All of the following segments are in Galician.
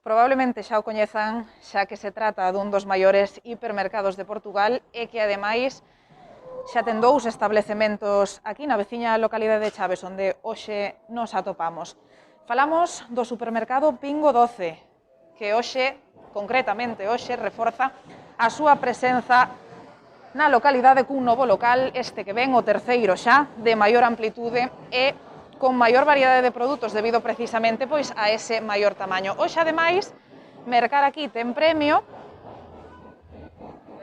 Probablemente xa o coñezan, xa que se trata dun dos maiores hipermercados de Portugal e que, ademais, xa ten 2 establecementos aquí na veciña localidade de Chaves, onde hoxe nos atopamos. Falamos do supermercado Pingo Doce, que hoxe, concretamente hoxe, reforza a súa presenza na localidade cun novo local, este que ven o terceiro xa, de maior amplitude e con maior variedade de produtos debido precisamente pois a ese maior tamaño. Hoxe, ademais, mercar aquí ten premio.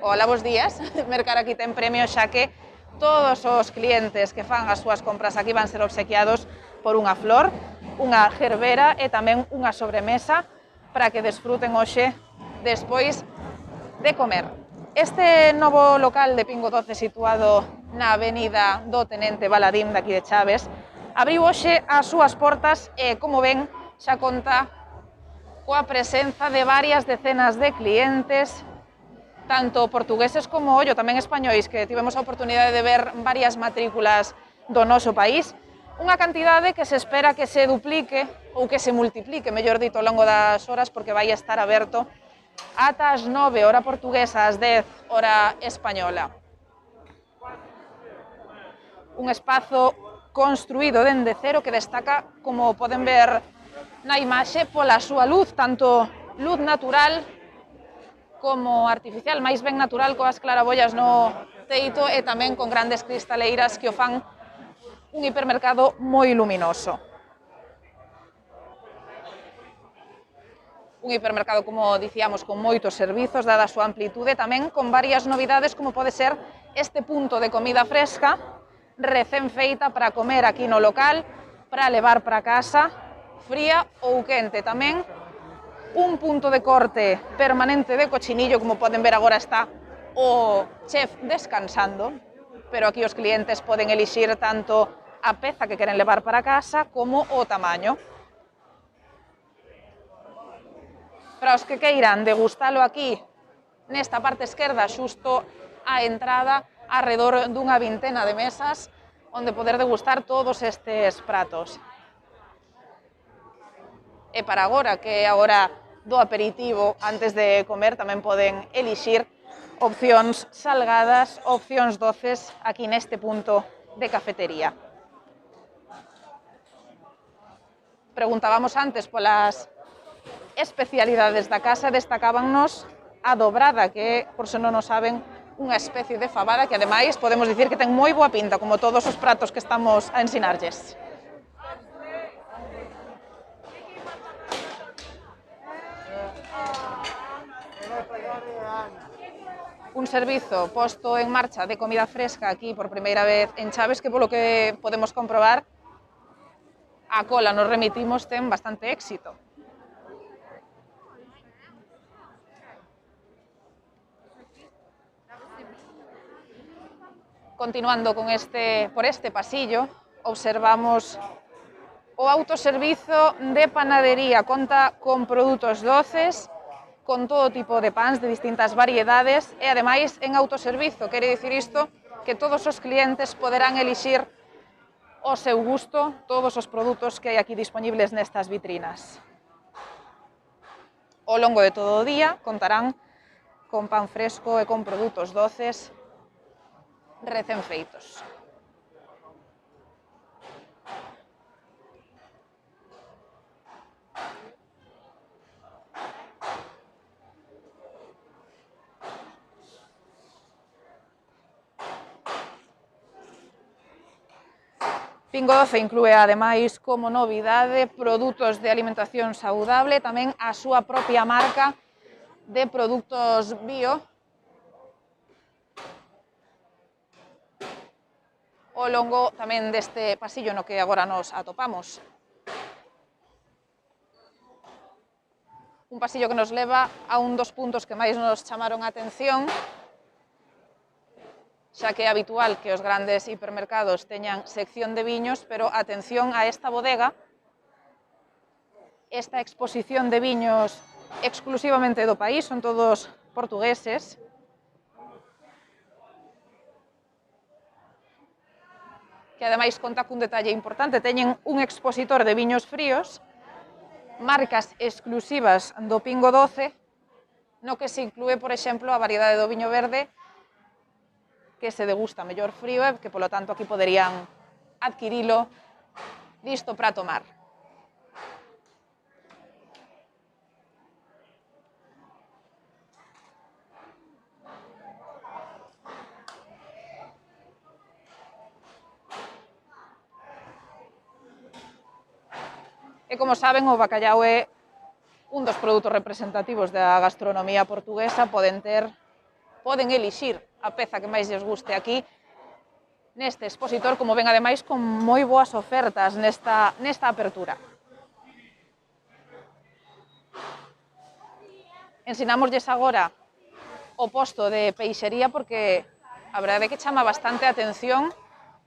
Hola, bos días. Mercar aquí ten premio xa que todos os clientes que fan as súas compras aquí van ser obsequiados por unha flor, unha gerbera e tamén unha sobremesa para que desfruten hoxe despois de comer. Este novo local de Pingo Doce situado na avenida do Tenente Baladín de aquí de Chaves abriu hoxe as súas portas e, como ven, xa conta coa presenza de varias decenas de clientes, tanto portugueses como, tamén españois, que tivemos a oportunidade de ver varias matrículas do noso país, unha cantidade que se espera que se duplique ou que se multiplique, mellor dito, ao longo das horas, porque vai estar aberto ata as 9, hora portuguesa, as 10, hora española. Un espazo construído dende cero que destaca, como poden ver na imaxe, pola súa luz, tanto luz natural como artificial, máis ben natural, coas clarabollas no teito e tamén con grandes cristaleiras que o fan un hipermercado moi luminoso. Un hipermercado, como dicíamos, con moitos servizos, dada a súa amplitude, tamén con varias novidades, como pode ser este punto de comida fresca, recén feita para comer aquí no local, para levar para casa, fría ou quente. Tamén un punto de corte permanente de cochinillo, como poden ver agora está o chef descansando, pero aquí os clientes poden elixir tanto a peza que queren levar para casa como o tamaño. Para os que queiran degustalo aquí, nesta parte esquerda, xusto á entrada, arredor dunha vintena de mesas, onde poder degustar todos estes pratos. E para agora, que é a hora do aperitivo, antes de comer, tamén poden elixir opcións salgadas, opcións doces, aquí neste punto de cafetería. Preguntábamos antes polas especialidades da casa, destacábannos a dobrada, que é, por se non o saben, unha especie de fabada que, ademais, podemos dicir que ten moi boa pinta, como todos os pratos que estamos a ensinarlles. Un servizo posto en marcha de comida fresca aquí por primeira vez en Chaves, que polo que podemos comprobar, a cola nos remitimos ten bastante éxito. Continuando por este pasillo, observamos o autoservizo de panadería. Conta con produtos doces, con todo tipo de pans de distintas variedades e, ademais, en autoservizo. Quere dicir isto que todos os clientes poderán elixir o seu gusto todos os produtos que hai aquí disponibles nestas vitrinas. Ao longo de todo o día contarán con pan fresco e con produtos doces recén feitos. Pingo Doce inclúe, ademais, como novidade, produtos de alimentación saudable, tamén a súa propia marca de produtos bio, ao longo tamén deste pasillo no que agora nos atopamos. Un pasillo que nos leva a un dos puntos que máis nos chamaron a atención, xa que é habitual que os grandes hipermercados teñan sección de viños, pero atención a esta bodega, esta exposición de viños exclusivamente do país, son todos portugueses, que ademais conta cun detalle importante, teñen un expositor de viños fríos marcas exclusivas do Pingo Doce, no que se inclúe, por exemplo, a variedade do viño verde, que se degusta mellor frío e que, polo tanto, aquí poderían adquirilo listo para tomar. E como saben, o bacallau é un dos produtos representativos da gastronomía portuguesa. Poden elixir a peza que máis lles guste aquí neste expositor, como ven ademais con moi boas ofertas nesta apertura. Ensinámoslles agora o posto de peixería porque a verdade é que chama bastante a atención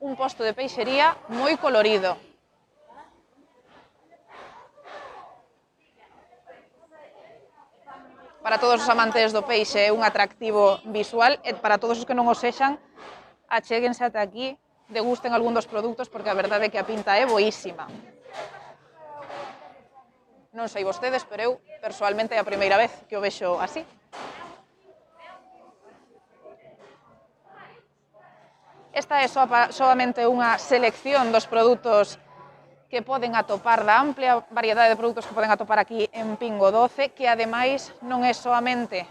un posto de peixería moi colorido. Para todos os amantes do peixe é un atractivo visual e para todos os que non o sexan, achéguense ata aquí, degusten algún dos produtos porque a verdade é que a pinta é boísima. Non sei vostedes, pero eu persoalmente é a primeira vez que o vexo así. Esta é soamente unha selección dos produtos que poden atopar, da amplia variedade de produtos que poden atopar aquí en Pingo Doce, que ademais non é soamente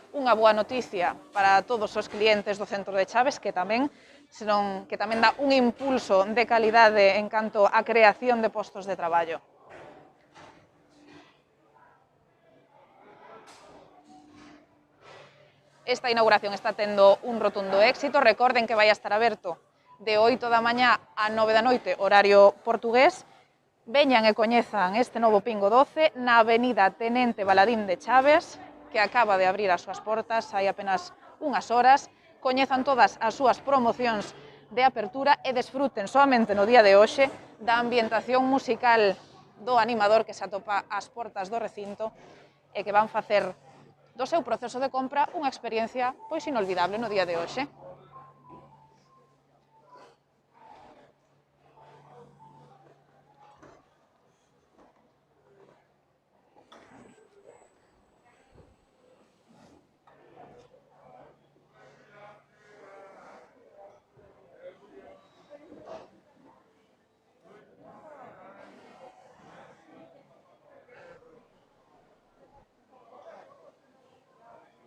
unha boa noticia para todos os clientes do centro de Chaves, senón que tamén dá un impulso de calidade en canto á creación de postos de traballo. Esta inauguración está tendo un rotundo éxito. Recorden que vai a estar aberto de 8 da mañá a 9 da noite, horario portugués. Veñan e coñezan este novo Pingo Doce na avenida Tenente Baladín de Chaves, que acaba de abrir as súas portas hai apenas unhas horas. Coñezan todas as súas promocións de apertura e desfruten soamente no día de hoxe da ambientación musical do animador que se atopa ás portas do recinto e que van facer do seu proceso de compra unha experiencia pois inolvidable no día de hoxe.